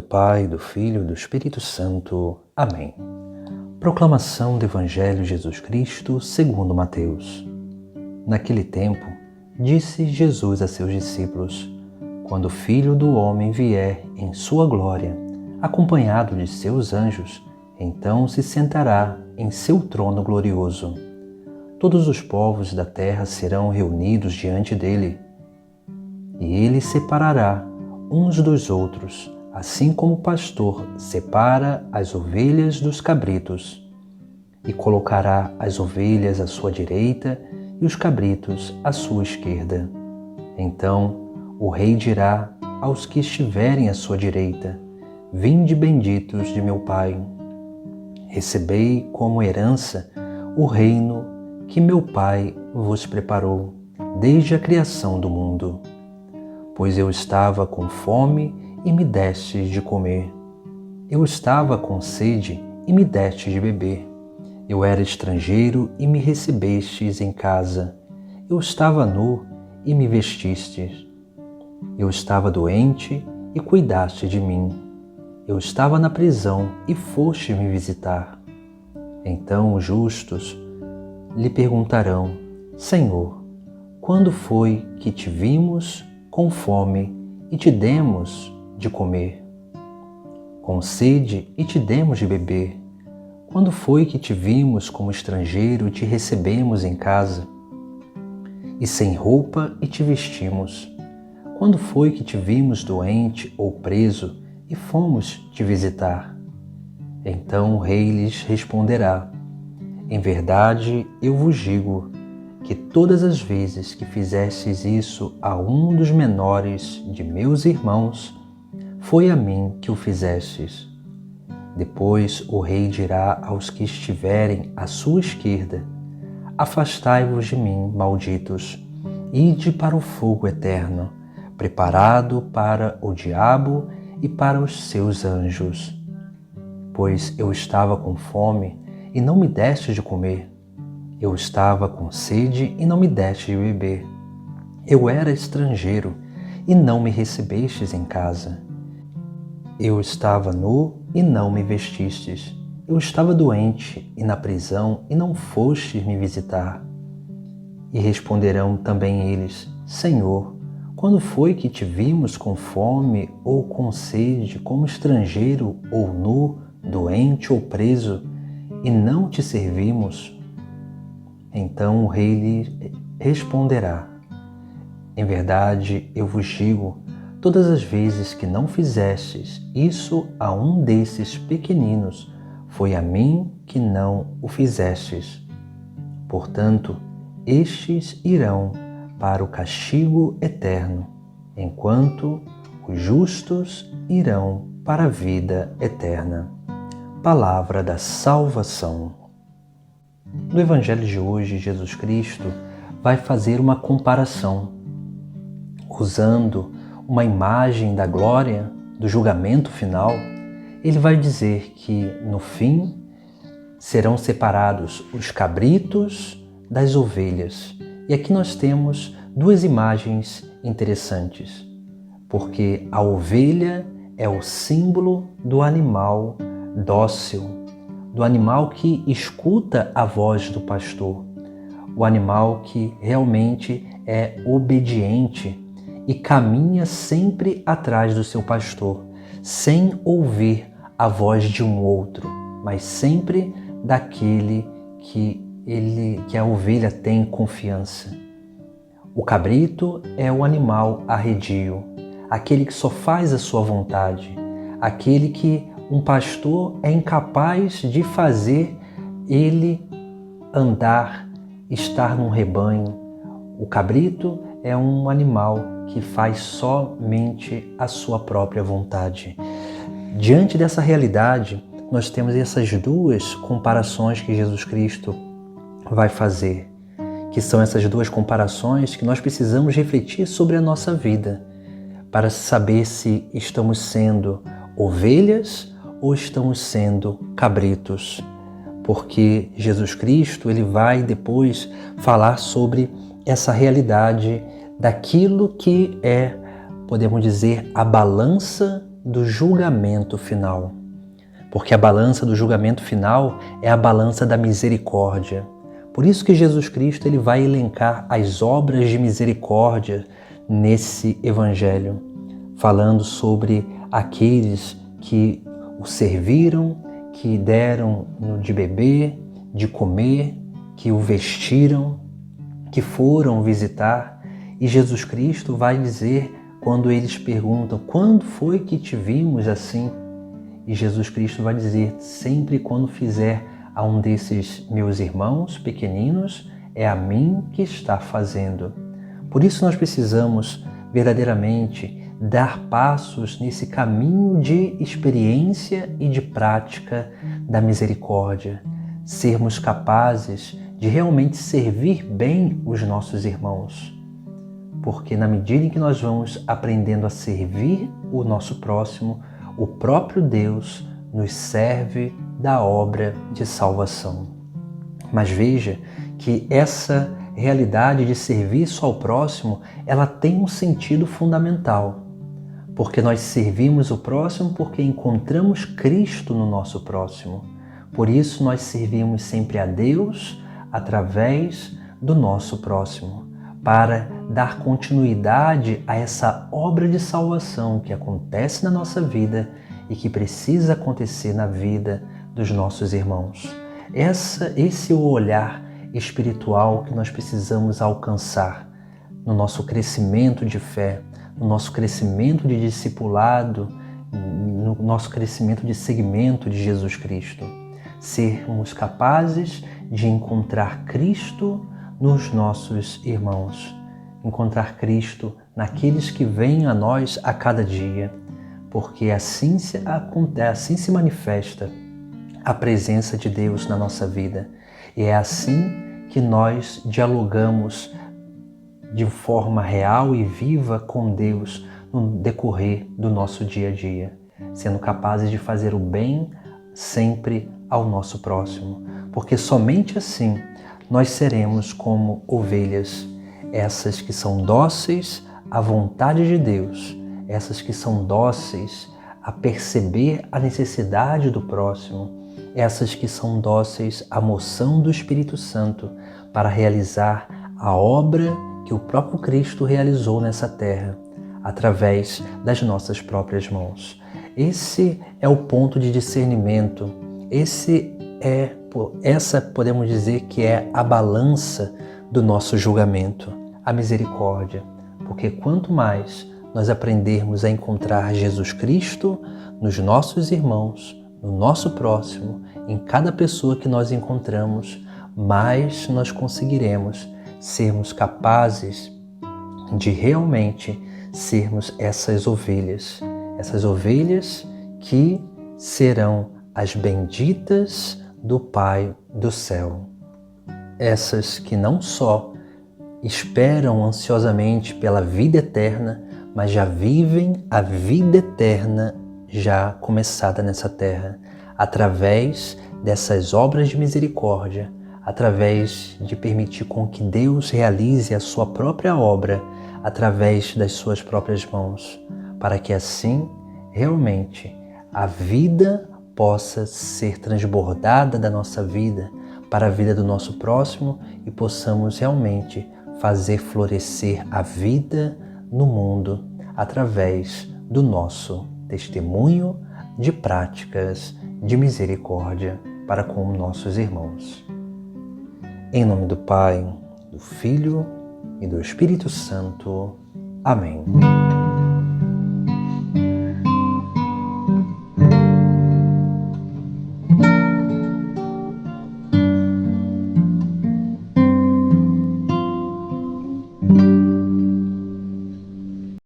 Pai, do Filho e do Espírito Santo. Amém. Proclamação do Evangelho de Jesus Cristo segundo Mateus. Naquele tempo, disse Jesus a seus discípulos: quando o Filho do Homem vier em sua glória, acompanhado de seus anjos, então se sentará em seu trono glorioso. Todos os povos da terra serão reunidos diante dele, e ele separará uns dos outros, assim como o pastor separa as ovelhas dos cabritos, e colocará as ovelhas à sua direita e os cabritos à sua esquerda. Então o rei dirá aos que estiverem à sua direita: vinde benditos de meu Pai, recebei como herança o reino que meu Pai vos preparou desde a criação do mundo. Pois eu estava com fome e me destes de comer. Eu estava com sede e me destes de beber. Eu era estrangeiro e me recebestes em casa. Eu estava nu e me vestistes. Eu estava doente e cuidaste de mim. Eu estava na prisão e foste me visitar. Então os justos lhe perguntarão: Senhor, quando foi que te vimos com fome e te demos de comer? Com sede e te demos de beber? Quando foi que te vimos como estrangeiro e te recebemos em casa? E sem roupa e te vestimos? Quando foi que te vimos doente ou preso e fomos te visitar? Então o rei lhes responderá: em verdade eu vos digo que todas as vezes que fizestes isso a um dos menores de meus irmãos, foi a mim que o fizestes. Depois o rei dirá aos que estiverem à sua esquerda: afastai-vos de mim, malditos, ide para o fogo eterno, preparado para o diabo e para os seus anjos. Pois eu estava com fome e não me destes de comer. Eu estava com sede e não me deste de beber. Eu era estrangeiro e não me recebestes em casa. Eu estava nu e não me vestistes. Eu estava doente e na prisão e não fostes me visitar. E responderão também eles: Senhor, quando foi que te vimos com fome ou com sede, como estrangeiro ou nu, doente ou preso, e não te servimos? Então o rei lhe responderá: em verdade eu vos digo, todas as vezes que não fizestes isso a um desses pequeninos, foi a mim que não o fizestes. Portanto, estes irão para o castigo eterno, enquanto os justos irão para a vida eterna. Palavra da salvação. No Evangelho de hoje, Jesus Cristo vai fazer uma comparação, usando uma imagem da glória, do julgamento final. Ele vai dizer que, no fim, serão separados os cabritos das ovelhas. E aqui nós temos duas imagens interessantes, porque a ovelha é o símbolo do animal dócil, do animal que escuta a voz do pastor, o animal que realmente é obediente e caminha sempre atrás do seu pastor, sem ouvir a voz de um outro, mas sempre daquele que a ovelha tem confiança. O cabrito é o animal arredio, aquele que só faz a sua vontade, aquele que um pastor é incapaz de fazer ele andar, estar num rebanho. O cabrito é um animal que faz somente a sua própria vontade. Diante dessa realidade, nós temos essas duas comparações que Jesus Cristo vai fazer, que são essas duas comparações que nós precisamos refletir sobre a nossa vida, para saber se estamos sendo ovelhas ou estamos sendo cabritos. Porque Jesus Cristo ele vai depois falar sobre essa realidade daquilo que é, podemos dizer, a balança do julgamento final. Porque a balança do julgamento final é a balança da misericórdia. Por isso que Jesus Cristo ele vai elencar as obras de misericórdia nesse evangelho, falando sobre aqueles que o serviram, que deram de beber, de comer, que o vestiram, que foram visitar. E Jesus Cristo vai dizer, quando eles perguntam, quando foi que te vimos assim? E Jesus Cristo vai dizer, sempre quando fizer a um desses meus irmãos pequeninos, é a mim que está fazendo. Por isso nós precisamos verdadeiramente dar passos nesse caminho de experiência e de prática da misericórdia, sermos capazes de realmente servir bem os nossos irmãos. Porque na medida em que nós vamos aprendendo a servir o nosso próximo, o próprio Deus nos serve da obra de salvação. Mas veja que essa realidade de serviço ao próximo, ela tem um sentido fundamental. Porque nós servimos o próximo porque encontramos Cristo no nosso próximo. Por isso nós servimos sempre a Deus através do nosso próximo, para dar continuidade a essa obra de salvação que acontece na nossa vida e que precisa acontecer na vida dos nossos irmãos. Esse é o olhar espiritual que nós precisamos alcançar no nosso crescimento de fé, no nosso crescimento de discipulado, no nosso crescimento de seguimento de Jesus Cristo. Sermos capazes de encontrar Cristo nos nossos irmãos, encontrar Cristo naqueles que vêm a nós a cada dia, porque assim se manifesta a presença de Deus na nossa vida. E é assim que nós dialogamos de forma real e viva com Deus no decorrer do nosso dia a dia, sendo capazes de fazer o bem sempre ao nosso próximo, porque somente assim nós seremos como ovelhas, essas que são dóceis à vontade de Deus, essas que são dóceis a perceber a necessidade do próximo, essas que são dóceis à moção do Espírito Santo para realizar a obra que o próprio Cristo realizou nessa terra, através das nossas próprias mãos. Esse é o ponto de discernimento, essa podemos dizer que é a balança do nosso julgamento, a misericórdia, porque quanto mais nós aprendermos a encontrar Jesus Cristo nos nossos irmãos, no nosso próximo, em cada pessoa que nós encontramos, mais nós conseguiremos sermos capazes de realmente sermos essas ovelhas que serão as benditas do Pai do céu. Essas que não só esperam ansiosamente pela vida eterna, mas já vivem a vida eterna já começada nessa terra, através dessas obras de misericórdia, através de permitir com que Deus realize a sua própria obra através das suas próprias mãos, para que assim, realmente, a vida possa ser transbordada da nossa vida para a vida do nosso próximo e possamos realmente fazer florescer a vida no mundo através do nosso testemunho de práticas de misericórdia para com nossos irmãos. Em nome do Pai, do Filho e do Espírito Santo. Amém.